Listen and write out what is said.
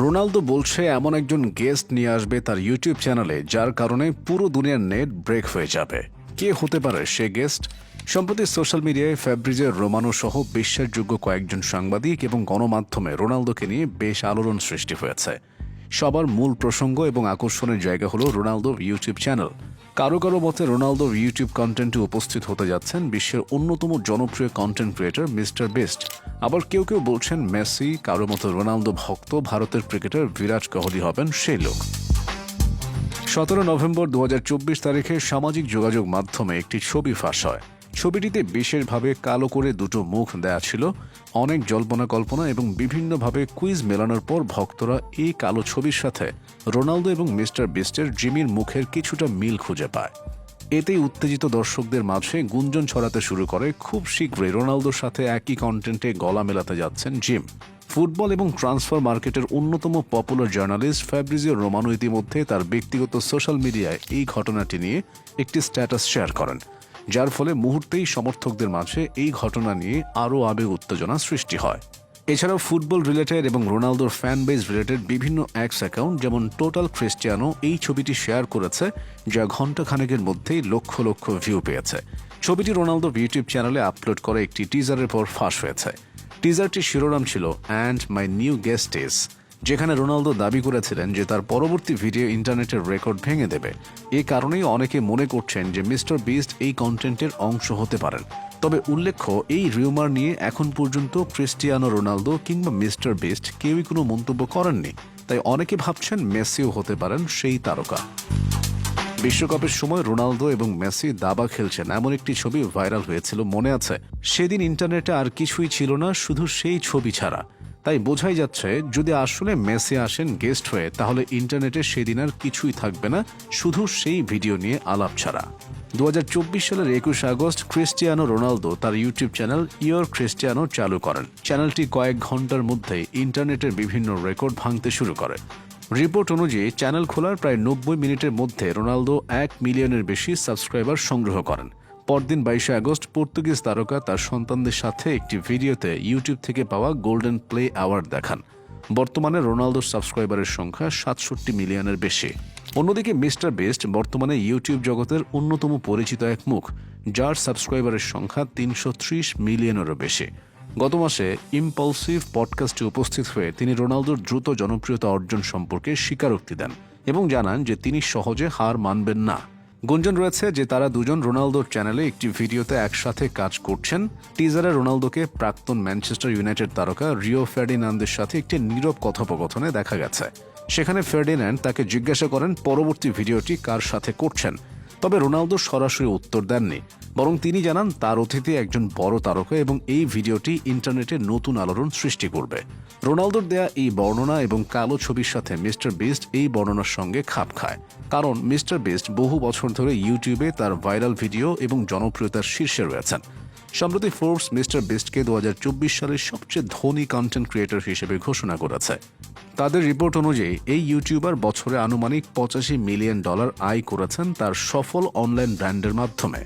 Ronaldo বলছে এমন একজন গেস্ট নিয়ে আসবে তার ইউটিউব চ্যানেলে যার কারণে পুরো দুনিয়ার নেট ব্রেক হয়ে যাবে। কে হতে পারে সে গেস্ট? সম্প্রতি সোশ্যাল মিডিয়ায় ফ্যাব্রিজের রোমানো সহ বিশ্বাসযোগ্য কয়েকজন সাংবাদিক এবং গণমাধ্যমে রোনালদোকে নিয়ে বেশ আলোড়ন সৃষ্টি হয়েছে। সবার মূল প্রসঙ্গ এবং আকর্ষণের জায়গা হলো রোনালদোর ইউটিউব চ্যানেল। কারো কারো মতে রোনালদোর ইউটিউব কন্টেন্টে উপস্থিত হতে যাচ্ছেন বিশ্বের অন্যতম জনপ্রিয় কন্টেন্ট ক্রিয়েটর মিস্টার বিস্ট। আবার কেউ কেউ বলছেন মেসি, কারো মতো রোনালদো ভক্ত ভারতের ক্রিকেটার বিরাট কোহলি হবেন সেই লোক। 17 নভেম্বর 2024 তারিখে সামাজিক যোগাযোগ মাধ্যমে একটি ছবি ফাঁস হয়। ছবিটিতে বিশেষভাবে কালো করে দুটো মুখ দেয়া ছিল। অনেক জল্পনা কল্পনা এবং বিভিন্নভাবে কুইজ মেলানোর পর ভক্তরা এই কালো ছবির সাথে রোনালদো এবং মিস্টার বিস্টের জিমির মুখের কিছুটা মিল খুঁজে পায়। এতেই উত্তেজিত দর্শকদের মাঝে গুঞ্জন ছড়াতে শুরু করে খুব শীঘ্রই রোনালদোর সাথে একই কন্টেন্টে গলা মেলাতে যাচ্ছেন জিম। ফুটবল এবং ট্রান্সফার মার্কেটের অন্যতম পপুলার জার্নালিস্ট ফ্যাব্রিজিও রোমানো ইতিমধ্যে তার ব্যক্তিগত সোশ্যাল মিডিয়ায় এই ঘটনাটি নিয়ে একটি স্ট্যাটাস শেয়ার করেন, যার ফলে মুহূর্তেই সমর্থকদের মাঝে এই ঘটনা নিয়ে আরও আবেগ উত্তেজনা সৃষ্টি হয়। এছাড়াও ফুটবল রিলেটেড এবং রোনালদোর ফ্যান বেস রিলেটেড বিভিন্ন এক্স অ্যাকাউন্ট যেমন টোটাল ক্রিস্টিয়ানো এই ছবিটি শেয়ার করেছে, যা ঘণ্টাখানেকের মধ্যেই লক্ষ লক্ষ ভিউ পেয়েছে। ছবিটি রোনালদো ইউটিউব চ্যানেলে আপলোড করে একটি টিজারের পর ফাঁস হয়েছে। টিজারটির শিরোনাম ছিল and my new guest is, যেখানে রোনালদো দাবি করেছিলেন যে তার পরবর্তী ভিডিও ইন্টারনেটের রেকর্ড ভেঙে দেবে। এ কারণেই অনেকে মনে করছেন যে মিস্টার বিস্ট এই কন্টেন্টের অংশ হতে পারেন। তবে উল্লেখ্য, এই রিউমার নিয়ে এখন পর্যন্ত ক্রিস্টিয়ানো রোনালদো কিংবা মিস্টার বিস্ট কেউই কোনো মন্তব্য করেননি। তাই অনেকে ভাবছেন মেসিও হতে পারেন সেই তারকা। বিশ্বকাপের সময় রোনালদো এবং মেসি দাবা খেলছেন এমন একটি ছবি ভাইরাল হয়েছিল, মনে আছে? সেদিন ইন্টারনেটে আর কিছুই ছিল না, শুধু সেই ছবি ছাড়া। তাই বোঝাই যাচ্ছে যদি আসলে মেসি আসেন গেস্ট হয়ে, তাহলে ইন্টারনেটে সেদিন আর কিছুই থাকবে না, শুধু সেই ভিডিও নিয়ে আলাপ ছাড়া। 2024 সালের 21 আগস্ট ক্রিস্টিয়ানো রোনালদো তার ইউটিউব চ্যানেল ইয়র ক্রিস্টিয়ানো চালু করেন। চ্যানেলটি কয়েক ঘন্টার মধ্যেই ইন্টারনেটের বিভিন্ন রেকর্ড ভাঙতে শুরু করে। রিপোর্ট অনুযায়ী চ্যানেল খোলার প্রায় 90 মিনিটের মধ্যে রোনালদো 1 মিলিয়নের বেশি সাবস্ক্রাইবার সংগ্রহ করেন। পরদিন 22 আগস্ট পর্তুগিজ তারকা তার সন্তানদের সাথে একটি ভিডিওতে ইউটিউব থেকে পাওয়া গোল্ডেন প্লে অ্যাওয়ার্ড দেখান। বর্তমানে রোনালদোর সাবস্ক্রাইবারের সংখ্যা 67 মিলিয়নের বেশি। অন্যদিকে মিস্টার বিস্ট বর্তমানে ইউটিউব জগতের অন্যতম পরিচিত এক মুখ, যার সাবস্ক্রাইবারের সংখ্যা 330 মিলিয়নেরও বেশি। গত মাসে ইম্পালসিভ পডকাস্টে উপস্থিত হয়ে তিনি রোনালদোর দ্রুত জনপ্রিয়তা অর্জন সম্পর্কে স্বীকারোক্তি দেন এবং জানান যে তিনি সহজে হার মানবেন না। গুঞ্জন রয়েছে যে তারা দুজন রোনালদোর চ্যানেলে একটি ভিডিওতে একসাথে কাজ করছেন। টিজারে রোনালদোকে প্রাক্তন ম্যানচেস্টার ইউনাইটেড তারকা রিও ফার্ডিনান্দের সাথে একটি নীরব কথোপকথনে দেখা গেছে। সেখানে ফার্ডিনান্ড তাকে জিজ্ঞাসা করেন পরবর্তী ভিডিওটি কার সাথে করছেন। তবে রোনালদো সরাসরি উত্তর দেননি, বরং তিনি জানান তার অতিথি একজন বড় তারকা এবং এই ভিডিওটি ইন্টারনেটে নতুন আলোড়ন সৃষ্টি করবে। রোনালদোর দেয়া এই বর্ণনা এবং কালো ছবির সাথে মিস্টার বিস্ট এই বর্ণনার সঙ্গে খাপ খায়, কারণ মিস্টার বিস্ট বহু বছর ধরে ইউটিউবে তার ভাইরাল ভিডিও এবং জনপ্রিয়তার শীর্ষে রয়েছেন। সম্প্রতি ফোর্বস মিস্টার বিস্টকে 2024 সালের সবচেয়ে ধনী কন্টেন্ট ক্রিয়েটর হিসেবে ঘোষণা করেছে। তাদের রিপোর্ট অনুযায়ী এই ইউটিউবার বছরে আনুমানিক $85 মিলিয়ন আয় করেছেন তার সফল অনলাইন ব্র্যান্ডের মাধ্যমে।